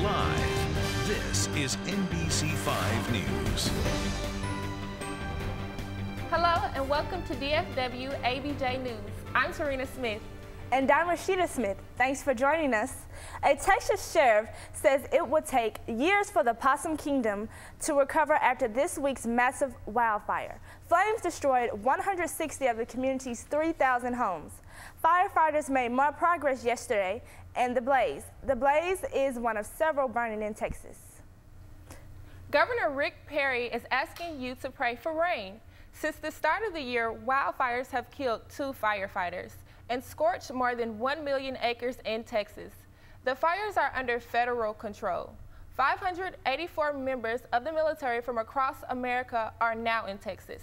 Live, this is NBC5 News. Hello and welcome to DFW ABJ News. I'm Serena Smith. And I'm Rashida Smith. Thanks for joining us. A Texas sheriff says it would take years for the Possum Kingdom to recover after this week's massive wildfire. Flames destroyed 160 of the community's 3,000 homes. Firefighters made more progress yesterday in the blaze. The blaze is one of several burning in Texas. Governor Rick Perry is asking you to pray for rain. Since the start of the year, wildfires have killed 2 firefighters and scorched more than 1 million acres in Texas. The fires are under federal control. 584 members of the military from across America are now in Texas.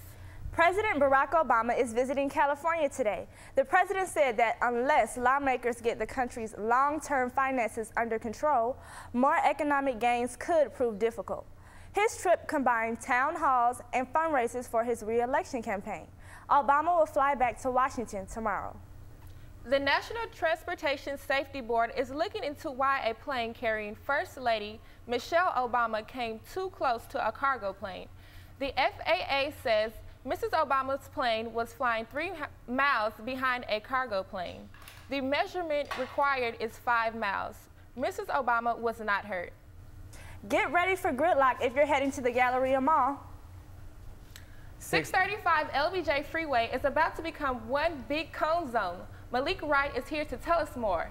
President Barack Obama is visiting California today. The president said that unless lawmakers get the country's long-term finances under control, more economic gains could prove difficult. His trip combined town halls and fundraisers for his re-election campaign. Obama will fly back to Washington tomorrow. The National Transportation Safety Board is looking into why a plane carrying First Lady Michelle Obama came too close to a cargo plane. The FAA says Mrs. Obama's plane was flying 3 miles behind a cargo plane. The measurement required is 5 miles. Mrs. Obama was not hurt. Get ready for gridlock if you're heading to the Galleria Mall. 635 LBJ Freeway is about to become one big cone zone. Malik Wright is here to tell us more.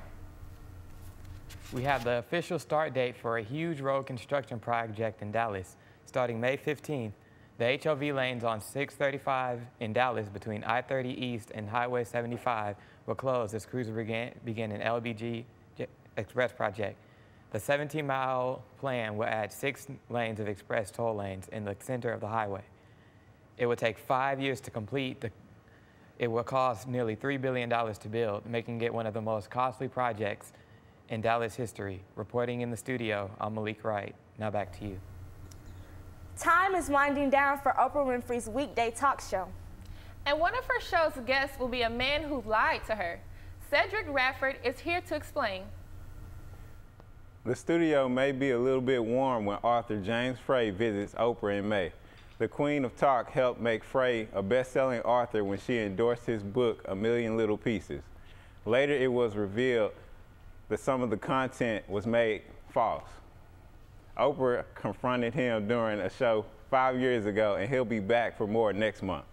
We have the official start date for a huge road construction project in Dallas. Starting May 15th, the HOV lanes on 635 in Dallas between I-30 East and Highway 75 will close as crews begin an LBJ Express project. The 17-mile plan will add 6 lanes of express toll lanes in the center of the highway. It will take 5 years to complete. It will cost nearly $3 billion to build, making it one of the most costly projects in Dallas history. Reporting in the studio, I'm Malik Wright. Now back to you. Time is winding down for Oprah Winfrey's weekday talk show. And one of her show's guests will be a man who lied to her. Cedric Radford is here to explain. The studio may be a little bit warm when author James Frey visits Oprah in May. The Queen of Talk helped make Frey a best-selling author when she endorsed his book, A Million Little Pieces. Later, it was revealed that some of the content was made false. Oprah confronted him during a show 5 years ago, and he'll be back for more next month.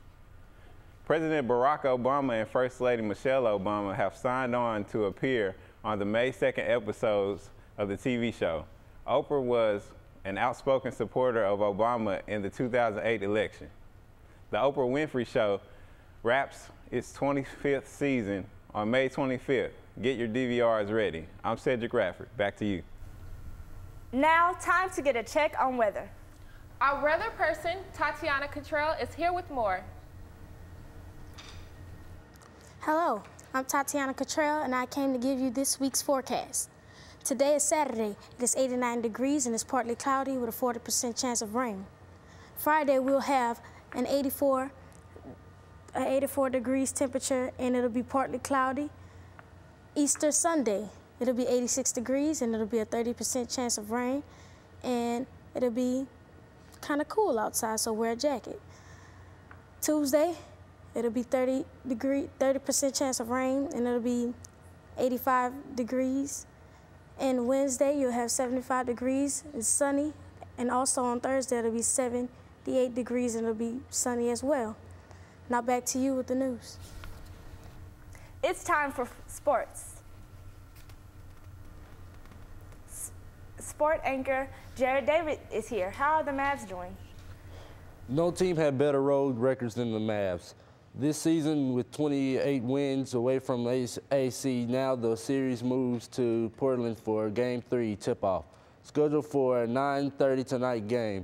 President Barack Obama and First Lady Michelle Obama have signed on to appear on the May 2nd episodes of the TV show. Oprah was an outspoken supporter of Obama in the 2008 election. The Oprah Winfrey Show wraps its 25th season on May 25th. Get your DVRs ready. I'm Cedric Radford. Back to you. Now, time to get a check on weather. Our weather person, Tatiana Cottrell, is here with more. Hello, I'm Tatiana Cottrell, and I came to give you this week's forecast. Today is Saturday. It is 89 degrees and it's partly cloudy with a 40% chance of rain. Friday, we'll have an 84 degrees temperature and it'll be partly cloudy. Easter Sunday, it'll be 86 degrees and it'll be a 30% chance of rain, and it'll be kind of cool outside, so wear a jacket. Tuesday, it'll be 30% chance of rain, and it'll be 85 degrees. And Wednesday, you'll have 75 degrees, it's sunny, and also on Thursday, it'll be 78 degrees, and it'll be sunny as well. Now back to you with the news. It's time for sports. Sport anchor Jared David is here. How are the Mavs doing? No team had better road records than the Mavs. This season, with 28 wins away from AC, now the series moves to Portland for Game 3 tip-off, scheduled for a 9:30 tonight game.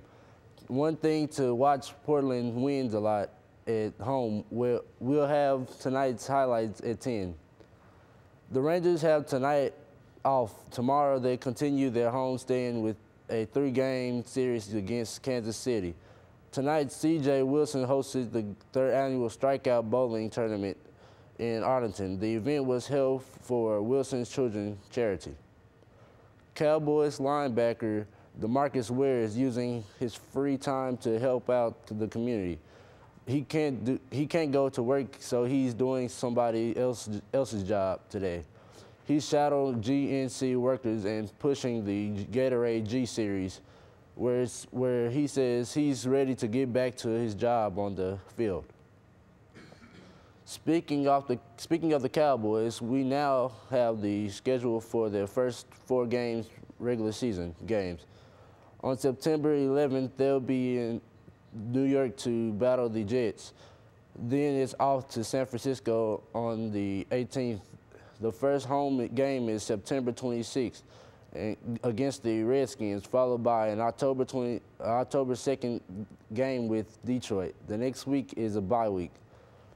One thing to watch, Portland wins a lot at home. We'll have tonight's highlights at 10. The Rangers have tonight off. Tomorrow they continue their homestand with a 3-game series against Kansas City. Tonight, C.J. Wilson hosted the 3rd annual Strikeout Bowling Tournament in Arlington. The event was held for Wilson's Children's Charity. Cowboys linebacker DeMarcus Ware is using his free time to help out the community. He can't go to work, so he's doing somebody else's job today. He shadowed GNC workers and pushing the Gatorade G Series, where he says he's ready to get back to his job on the field. Speaking of the Cowboys, we now have the schedule for their first 4 games, regular season games. On September 11th, they'll be in New York to battle the Jets. Then it's off to San Francisco on the 18th. The first home game is September 26th against the Redskins, followed by an October 2nd game with Detroit. The next week is a bye week.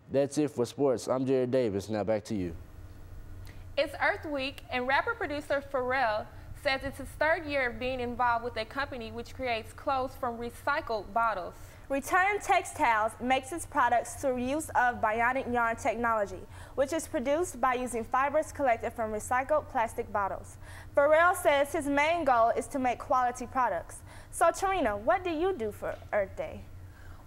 That's it for sports. I'm Jared Davis. Now back to you. It's Earth Week, and rapper-producer Pharrell says it's his 3rd year of being involved with a company which creates clothes from recycled bottles. Return Textiles makes its products through use of bionic yarn technology, which is produced by using fibers collected from recycled plastic bottles. Pharrell says his main goal is to make quality products. So, Tarina, what do you do for Earth Day?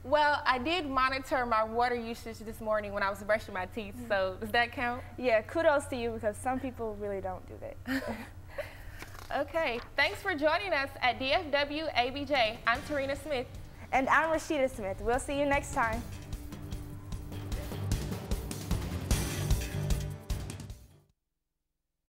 Well, I did monitor my water usage this morning when I was brushing my teeth, so does that count? Yeah, kudos to you, because some people really don't do that. Okay, thanks for joining us at DFW ABJ. I'm Tarina Smith. And I'm Rashida Smith. We'll see you next time.